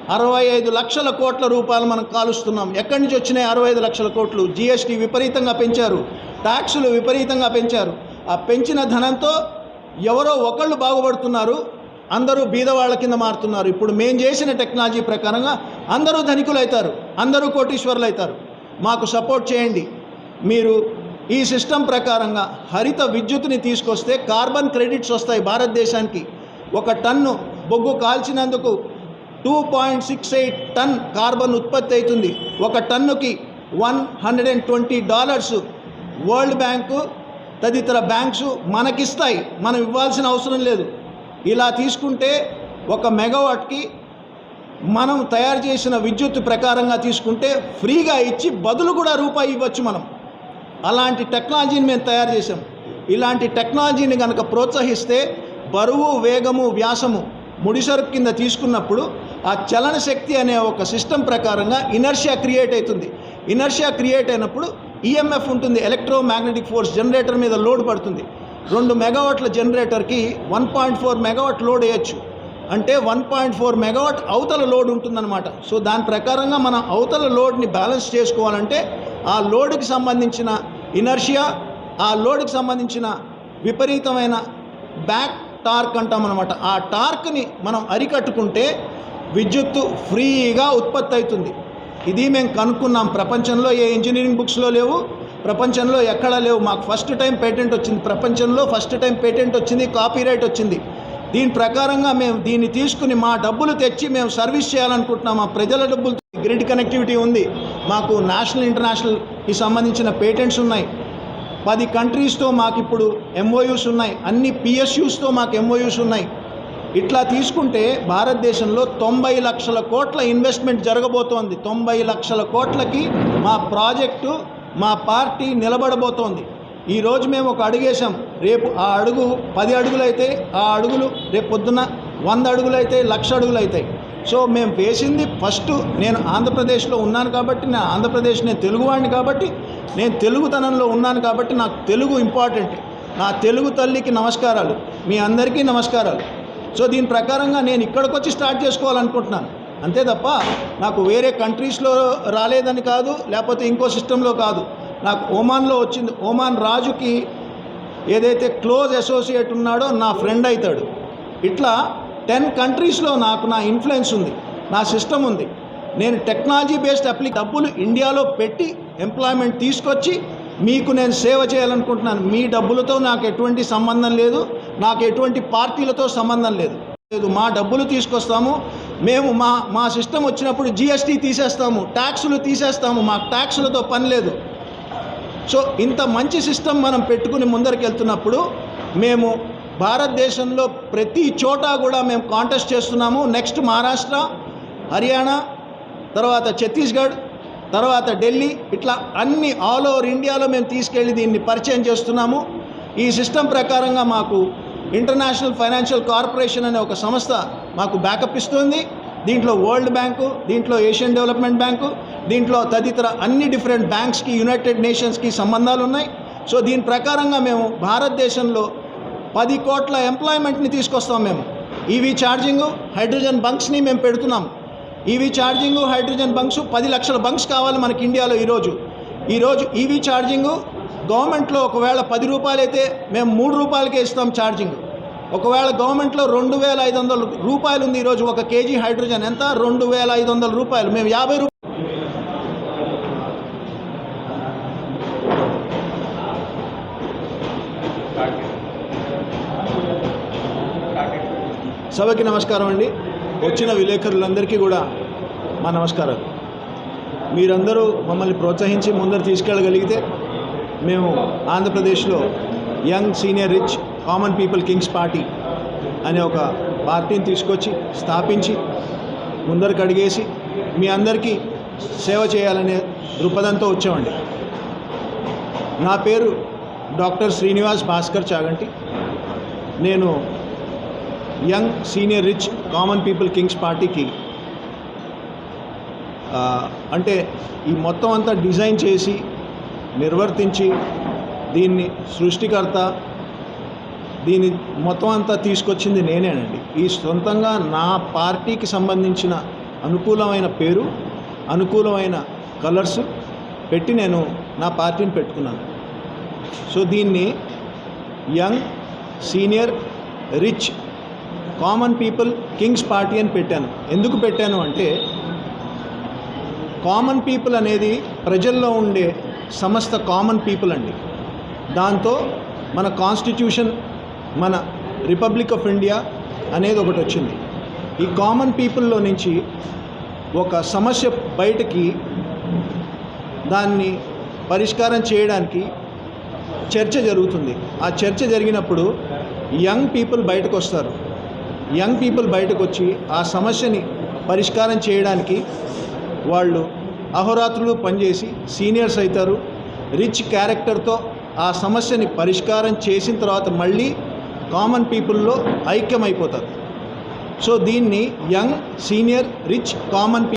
65 లక్షల కోట్ల రూపాయలు మనం కాలుస్తున్నాం. ఎక్కడి నుంచి వచ్చినాయి 65 లక్షల కోట్లు? జీఎస్టీ విపరీతంగా పెంచారు, ట్యాక్సులు విపరీతంగా పెంచారు. ఆ పెంచిన ధనంతో ఎవరో ఒకళ్ళు బాగుపడుతున్నారు, అందరూ బీదవాళ్ల కింద మారుతున్నారు. ఇప్పుడు మేము చేసిన టెక్నాలజీ ప్రకారంగా అందరూ ధనికులు అవుతారు, అందరూ కోటీశ్వరులు అవుతారు. మాకు సపోర్ట్ చేయండి. మీరు ఈ సిస్టమ్ ప్రకారంగా హరిత విద్యుత్తుని తీసుకొస్తే కార్బన్ క్రెడిట్స్ వస్తాయి భారతదేశానికి. 1 టన్ను బొగ్గు కాల్చినందుకు 2.68 టన్ కార్బన్ ఉత్పత్తి అవుతుంది. 1 టన్నుకి $120 వరల్డ్ బ్యాంకు తదితర బ్యాంక్స్ మనకిస్తాయి, మనం ఇవ్వాల్సిన అవసరం లేదు. ఇలా తీసుకుంటే 1 మెగావాట్కి మనం తయారు చేసిన విద్యుత్ ప్రకారంగా తీసుకుంటే ఫ్రీగా ఇచ్చి బదులు కూడా రూపాయి ఇవ్వచ్చు మనం. అలాంటి టెక్నాలజీని మేము తయారు చేసాం. ఇలాంటి టెక్నాలజీని కనుక ప్రోత్సహిస్తే బరువు, వేగము, వ్యాసము ముడిసరుకు కింద తీసుకున్నప్పుడు ఆ చలన శక్తి అనే ఒక సిస్టమ్ ప్రకారంగా ఇనర్షియా క్రియేట్ అవుతుంది. ఇనర్షియా క్రియేట్ అయినప్పుడు ఈఎంఎఫ్ ఉంటుంది, ఎలక్ట్రోమాగ్నెటిక్ ఫోర్స్ జనరేటర్ మీద లోడ్ పడుతుంది. 2 మెగావాట్ల జనరేటర్కి 1.4 మెగావాట్ లోడ్ వేయచ్చు. అంటే 1.4 మెగావాట్ అవతల లోడ్ ఉంటుందన్నమాట. సో దాని ప్రకారంగా మనం అవతల లోడ్ని బ్యాలెన్స్ చేసుకోవాలంటే ఆ లోడ్కి సంబంధించిన ఇనర్షియా, ఆ లోడ్కి సంబంధించిన విపరీతమైన బ్యాక్ టార్క్ అంటామన్నమాట. ఆ టార్క్ని మనం అరికట్టుకుంటే విద్యుత్తు ఫ్రీగా ఉత్పత్తి అవుతుంది. ఇది మేము కనుక్కున్నాం. ప్రపంచంలో ఏ ఇంజనీరింగ్ బుక్స్లో లేవు, ప్రపంచంలో ఎక్కడా లేవు. మాకు ఫస్ట్ టైం పేటెంట్ వచ్చింది, ప్రపంచంలో ఫస్ట్ టైం పేటెంట్ వచ్చింది, కాపీరైట్ వచ్చింది. దీని ప్రకారంగా మేము దీన్ని తీసుకుని మా డబ్బులు తెచ్చి మేము సర్వీస్ చేయాలనుకుంటున్నాం. మా ప్రజల డబ్బులు, గ్రిడ్ కనెక్టివిటీ ఉంది, మాకు నేషనల్ ఇంటర్నేషనల్కి సంబంధించిన పేటెంట్స్ ఉన్నాయి. 10 కంట్రీస్తో మాకు ఇప్పుడు ఎంఓయూస్ ఉన్నాయి, అన్ని పిఎస్యూస్తో మాకు ఎంఓయూస్ ఉన్నాయి. ఇట్లా తీసుకుంటే భారతదేశంలో 90 లక్షల కోట్ల ఇన్వెస్ట్మెంట్ జరగబోతోంది. 90 లక్షల కోట్లకి మా ప్రాజెక్టు, మా పార్టీ నిలబడబోతోంది. ఈరోజు మేము ఒక అడుగేసాం, రేపు ఆ అడుగు 10 అడుగులు అయితే, ఆ అడుగులు రేపు పొద్దున్న 100 అడుగులు అయితే, 1,00,000 అడుగులు అవుతాయి. సో మేము వేసింది ఫస్ట్. నేను ఆంధ్రప్రదేశ్లో ఉన్నాను కాబట్టి, నేను తెలుగువాడిని కాబట్టి, నేను తెలుగుతనంలో ఉన్నాను కాబట్టి నాకు తెలుగు ఇంపార్టెంట్. నా తెలుగు తల్లికి నమస్కారాలు, మీ అందరికీ నమస్కారాలు. సో దీని ప్రకారంగా నేను ఇక్కడికి వచ్చి స్టార్ట్ చేసుకోవాలనుకుంటున్నాను, అంతే తప్ప నాకు వేరే కంట్రీస్లో రాలేదని కాదు, లేకపోతే ఇంకో సిస్టంలో కాదు. నాకు ఓమాన్లో వచ్చింది. ఓమాన్ రాజుకి ఏదైతే క్లోజ్ అసోసియేట్ ఉన్నాడో నా ఫ్రెండ్ అవుతాడు. ఇట్లా 10 కంట్రీస్లో నాకు నా ఇన్ఫ్లుయెన్స్ ఉంది, నా సిస్టమ్ ఉంది. నేను టెక్నాలజీ బేస్డ్ డబ్బులు ఇండియాలో పెట్టి ఎంప్లాయ్మెంట్ తీసుకొచ్చి మీకు నేను సేవ చేయాలనుకుంటున్నాను. మీ డబ్బులతో నాకు ఎటువంటి సంబంధం లేదు, నాకు ఎటువంటి పార్టీలతో సంబంధం లేదు. మా డబ్బులు తీసుకొస్తాము మేము. మా సిస్టమ్ వచ్చినప్పుడు జిఎస్టీ తీసేస్తాము, ట్యాక్సులు తీసేస్తాము, మాకు ట్యాక్సులతో పని లేదు. సో ఇంత మంచి సిస్టమ్ మనం పెట్టుకుని ముందరికి వెళ్తున్నప్పుడు మేము భారతదేశంలో ప్రతి చోట కూడా మేము కాంటెస్ట్ చేస్తున్నాము. నెక్స్ట్ మహారాష్ట్ర, హర్యానా, తర్వాత ఛత్తీస్గఢ్, తర్వాత ఢిల్లీ, ఇట్లా అన్ని ఆల్ ఓవర్ ఇండియాలో మేము తీసుకెళ్ళి దీన్ని పరిచయం చేస్తున్నాము. ఈ సిస్టమ్ ప్రకారంగా మాకు ఇంటర్నేషనల్ ఫైనాన్షియల్ కార్పొరేషన్ అనే ఒక సంస్థ మాకు బ్యాకప్ ఇస్తుంది. దీంట్లో వరల్డ్ బ్యాంకు, దీంట్లో ఏషియన్ డెవలప్మెంట్ బ్యాంకు, దీంట్లో తదితర అన్ని డిఫరెంట్ బ్యాంక్స్కి, యునైటెడ్ నేషన్స్కి సంబంధాలు ఉన్నాయి. సో దీని ప్రకారంగా మేము భారతదేశంలో 10 కోట్ల ఎంప్లాయ్మెంట్ని తీసుకొస్తాం. మేము ఈవీ ఛార్జింగు, హైడ్రోజన్ బంక్స్ని మేము పెడుతున్నాం. ఈవీ ఛార్జింగు, హైడ్రోజన్ బంక్స్ 10 లక్షల బంక్స్ కావాలి మనకి ఇండియాలో. ఈరోజు ఈవీ ఛార్జింగు గవర్నమెంట్లో ఒకవేళ 10 రూపాయలు అయితే మేము 3 రూపాయలకే ఇస్తాం ఛార్జింగ్. ఒకవేళ గవర్నమెంట్లో 2,500 రూపాయలు ఉంది ఈరోజు ఒక కేజీ హైడ్రోజన్. ఎంత? 2,500 రూపాయలు. మేము 50 రూపాయలు సభకి నమస్కారం అండి. వచ్చిన విలేకరులందరికీ కూడా మా నమస్కారాలు. మీరందరూ మమ్మల్ని ప్రోత్సహించి ముందరు తీసుకెళ్ళగలిగితే మేము ఆంధ్రప్రదేశ్లో young senior rich common people Kings party అనే ఒక పార్టీని తీసుకొచ్చి స్థాపించి ముందరికి అడిగేసి మీ అందరికీ సేవ చేయాలనే దృక్పథంతో వచ్చామండి. నా పేరు డాక్టర్ శ్రీనివాస్ భాస్కర్ చాగంటి. నేను young senior rich common people Kings పార్టీకి అంటే ఈ మొత్తం అంతా డిజైన్ చేసి నిర్వర్తించి దీన్ని సృష్టికర్త, దీని మొత్తం అంతా తీసుకొచ్చింది నేనేనండి. ఈ సొంతంగా నా పార్టీకి సంబంధించిన అనుకూలమైన పేరు, అనుకూలమైన కలర్స్ పెట్టి నేను నా పార్టీని పెట్టుకున్నాను. సో దీన్ని young, senior, rich, common people Kings party అని పెట్టాను. ఎందుకు పెట్టాను అంటే కామన్ పీపుల్ అనేది ప్రజల్లో ఉండే సమస్త కామన్ పీపుల్ అండి. దాంతో మన కాన్స్టిట్యూషన్, మన రిపబ్లిక్ ఆఫ్ ఇండియా అనేది ఒకటి వచ్చింది. ఈ కామన్ పీపుల్లో నుంచి ఒక సమస్య బయటకి దాన్ని పరిష్కారం చేయడానికి చర్చ జరుగుతుంది. ఆ చర్చ జరిగినప్పుడు యంగ్ పీపుల్ బయటకు వస్తారు. యంగ్ పీపుల్ బయటకు వచ్చి ఆ సమస్యని పరిష్కారం చేయడానికి వాళ్ళు అహోరాత్రులు పనిచేసి సీనియర్స్ అవుతారు. రిచ్ క్యారెక్టర్తో ఆ సమస్యని పరిష్కారం చేసిన తర్వాత మళ్ళీ కామన్ పీపుల్లో ఐక్యమైపోతారు. సో దీన్ని యంగ్, సీనియర్, రిచ్, కామన్